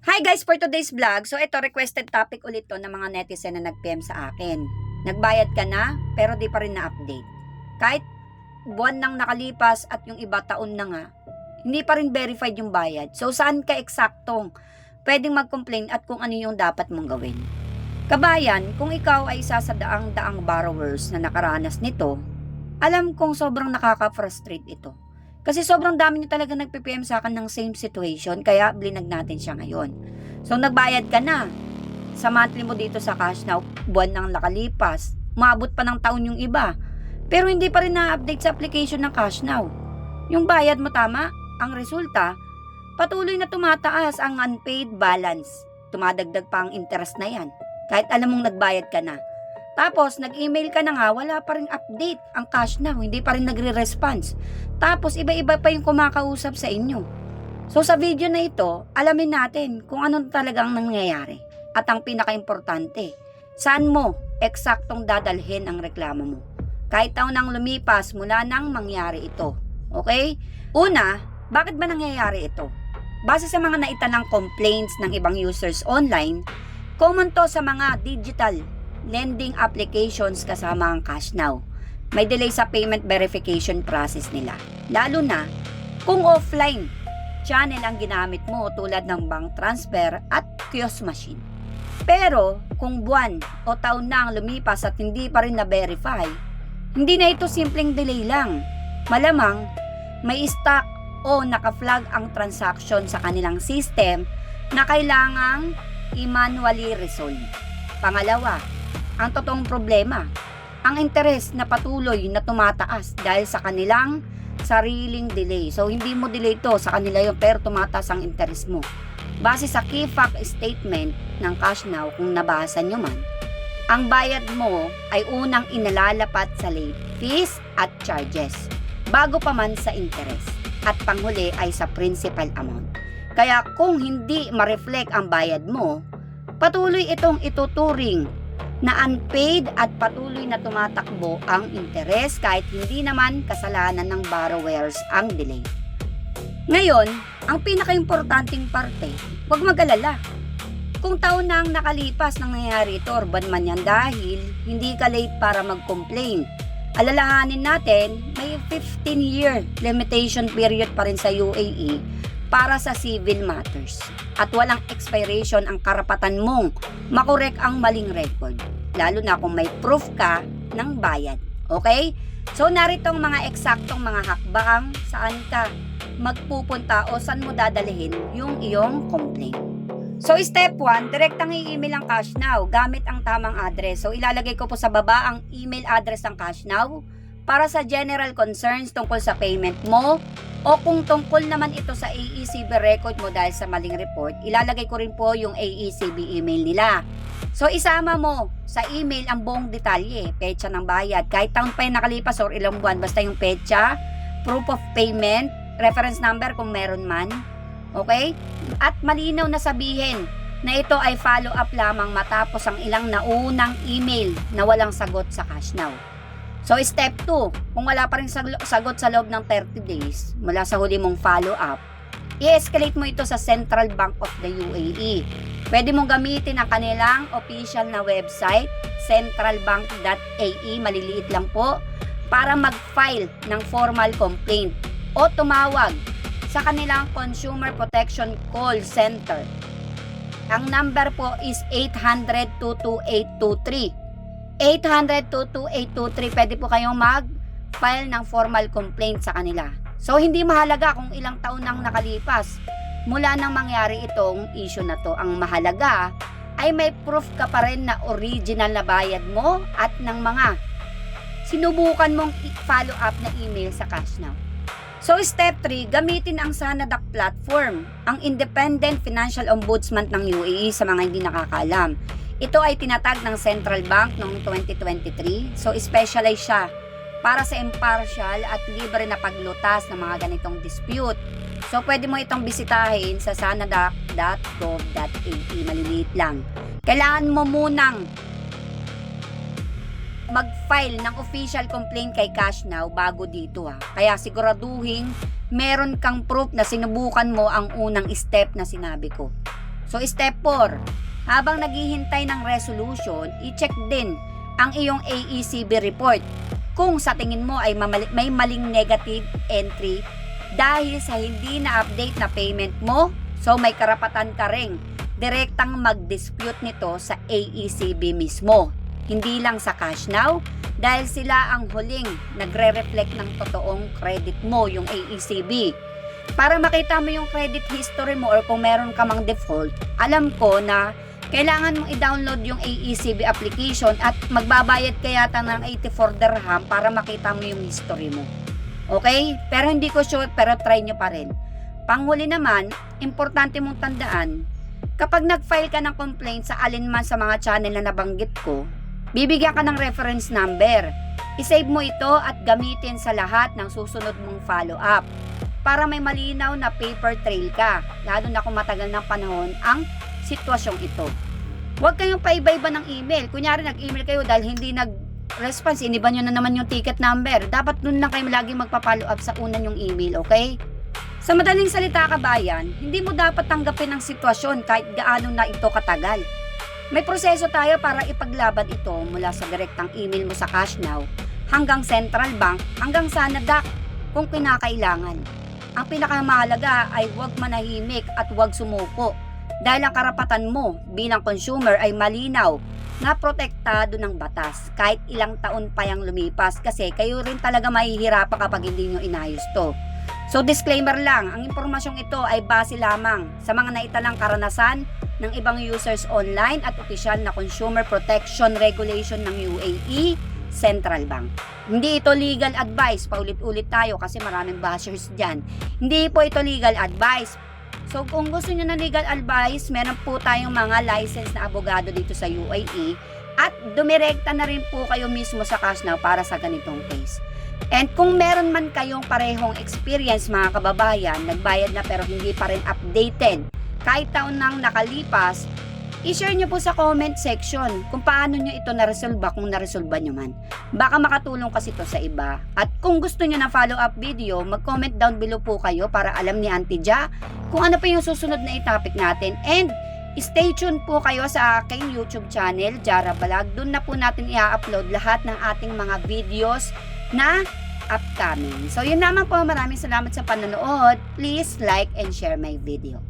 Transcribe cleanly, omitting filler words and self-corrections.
Hi guys, for today's vlog, so ito requested topic ulit to ng mga netizen na nag-PM sa akin. Nagbayad ka na, pero di pa rin na-update. Kahit buwan nang nakalipas at yung iba taon na nga, hindi pa rin verified yung bayad. So saan ka eksaktong pwedeng mag-complain at kung ano yung dapat mong gawin? Kabayan, kung ikaw ay isa sa daang-daang borrowers na nakaranas nito, alam kong sobrang nakaka-frustrate ito. Kasi sobrang dami niyo talaga nagpi-PM sa akin ng same situation, kaya blinag natin siya ngayon. So, nagbayad ka na. Sa monthly mo dito sa cash now, buwan nang nakalipas. Maabot pa ng taon yung iba. Pero hindi pa rin na-update sa application ng cash now. Yung bayad mo tama, ang resulta, patuloy na tumataas ang unpaid balance. Tumadagdag pa ang interest na yan. Kahit alam mong nagbayad ka na. Tapos, nag-email ka na nga, wala pa rin update ang cash now, hindi pa rin nagre-response. Tapos, iba-iba pa yung kumakausap sa inyo. So, sa video na ito, alamin natin kung ano talagang nangyayari. At ang pinaka-importante, saan mo eksaktong dadalhin ang reklamo mo. Kahit taon nang lumipas mula nang mangyari ito. Okay? Una, bakit ba nangyayari ito? Base sa mga naitanang complaints ng ibang users online, common to sa mga digital lending applications kasama ang cash now. May delay sa payment verification process nila. Lalo na kung offline channel ang ginamit mo tulad ng bank transfer at kiosk machine. Pero kung buwan o taon na ang lumipas at hindi pa rin na-verify, hindi na ito simpleng delay lang. Malamang may stock o naka-flag ang transaction sa kanilang system na kailangang i-manually resolve. Pangalawa, ang totoong problema, ang interes na patuloy na tumataas dahil sa kanilang sariling delay. So, hindi mo delay to sa kanila yun, pero tumataas ang interes mo. Base sa key fact statement ng cash now, kung nabasa nyo man, ang bayad mo ay unang inalalapat sa late fees at charges, bago pa man sa interes, at panghuli ay sa principal amount. Kaya kung hindi ma-reflect ang bayad mo, patuloy itong ituturing na unpaid at patuloy na tumatakbo ang interes kahit hindi naman kasalanan ng borrowers ang delay. Ngayon, ang pinaka-importanting parte, huwag mag-alala. Kung taon na ang nakalipas nang nangyayari ito or ban man yan dahil hindi ka late para mag-complain, alalahanin natin may 15-year limitation period pa rin sa UAE para sa civil matters at walang expiration ang karapatan mong makorek ang maling record, lalo na kung may proof ka ng bayad. Okay? So, narito ang mga eksaktong mga hakbang saan ka magpupunta o saan mo dadalhin yung iyong complaint. So, step 1, direktang i-email ang cash now gamit ang tamang address. So, ilalagay ko po sa baba ang email address ng cash now para sa general concerns tungkol sa payment mo, o kung tungkol naman ito sa AECB record mo dahil sa maling report, ilalagay ko rin po yung AECB email nila. So, isama mo sa email ang buong detalye, petsa ng bayad, kahit taon pa yung nakalipas or ilang buwan, basta yung petsa, proof of payment, reference number kung meron man, okay? At malinaw na sabihin na ito ay follow-up lamang matapos ang ilang naunang email na walang sagot sa cash now. So, step 2, kung wala pa rin sagot sa loob ng 30 days mula sa huli mong follow-up, i-escalate mo ito sa Central Bank of the UAE. Pwede mong gamitin ang kanilang official na website, centralbank.ae, maliliit lang po, para mag-file ng formal complaint o tumawag sa kanilang Consumer Protection Call Center. Ang number po is 800-22823. 800-22823, pwede po kayong mag-file ng formal complaint sa kanila. So, hindi mahalaga kung ilang taon nang nakalipas mula nang mangyari itong issue na to. Ang mahalaga ay may proof ka pa rin na original na bayad mo at ng mga sinubukan mong follow up na email sa cash now. So, step 3, gamitin ang Sanadak platform, ang Independent Financial Ombudsman ng UAE sa mga hindi nakakaalam. Ito ay tinatag ng Central Bank noong 2023. So, specialize siya para sa impartial at libre na paglutas ng mga ganitong dispute. So, pwede mo itong bisitahin sa sanadak.gov.ae. Maliliit lang. Kailangan mo munang mag-file ng official complaint kay Cash Now bago dito ha. Kaya siguraduhin meron kang proof na sinubukan mo ang unang step na sinabi ko. So step 4, habang naghihintay ng resolution, i-check din ang iyong AECB report kung sa tingin mo ay may maling negative entry dahil sa hindi na-update na payment mo. So may karapatan ka ring direktang mag-dispute nito sa AECB mismo, hindi lang sa Cash Now, dahil sila ang huling nagre-reflect ng totoong credit mo, yung AECB. Para makita mo yung credit history mo or kung meron ka mang default, alam ko na kailangan mong i-download yung AECB application at magbabayad ka yata ng 84 dirham para makita mo yung history mo. Okay? Pero hindi ko sure, pero try nyo pa rin. Panghuli naman, importante mong tandaan, kapag nag-file ka ng complaint sa alinman sa mga channel na nabanggit ko, bibigyan ka ng reference number. I-save mo ito at gamitin sa lahat ng susunod mong follow-up para may malinaw na paper trail ka, lalo na kung matagal ng panahon ang sitwasyong ito. Huwag kayong paiba-iba ng email. Kunyari nag-email kayo dahil hindi nag-response, iniba nyo na naman yung ticket number. Dapat nun lang kayo lagi magpa-follow up sa una yung email, okay? Sa madaling salita kabayan, hindi mo dapat tanggapin ang sitwasyon kahit gaano na ito katagal. May proseso tayo para ipaglaban ito mula sa direktang email mo sa Cash Now hanggang Central Bank hanggang sa NADAC kung kinakailangan. Ang pinakamahalaga ay huwag manahimik at huwag sumuko dahil ang karapatan mo bilang consumer ay malinaw na protektado ng batas kahit ilang taon pa yang lumipas kasi kayo rin talaga mahihirapan kapag hindi nyo inayos to. So disclaimer lang, ang impormasyong ito ay base lamang sa mga naitalang karanasan ng ibang users online at opisyal na consumer protection regulation ng UAE Central Bank. Hindi ito legal advice, paulit-ulit tayo kasi maraming bashers dyan. Hindi po ito legal advice. So kung gusto nyo ng legal advice, meron po tayong mga licensed na abogado dito sa UAE at dumirekta na rin po kayo mismo sa Cash Now para sa ganitong case. And kung meron man kayong parehong experience mga kababayan, nagbayad na pero hindi pa rin updated, kahit taon nang nakalipas, i-share nyo po sa comment section kung paano nyo ito naresolba kung naresolba nyo man. Baka makatulong kasi ito sa iba. At kung gusto nyo na follow-up video, mag-comment down below po kayo para alam ni Auntie Ja kung ano pa yung susunod na topic natin. And stay tuned po kayo sa aking YouTube channel, Jara Vlog. Doon na po natin i-upload lahat ng ating mga videos na upcoming. So yun naman po, maraming salamat sa panonood. Please like and share my video.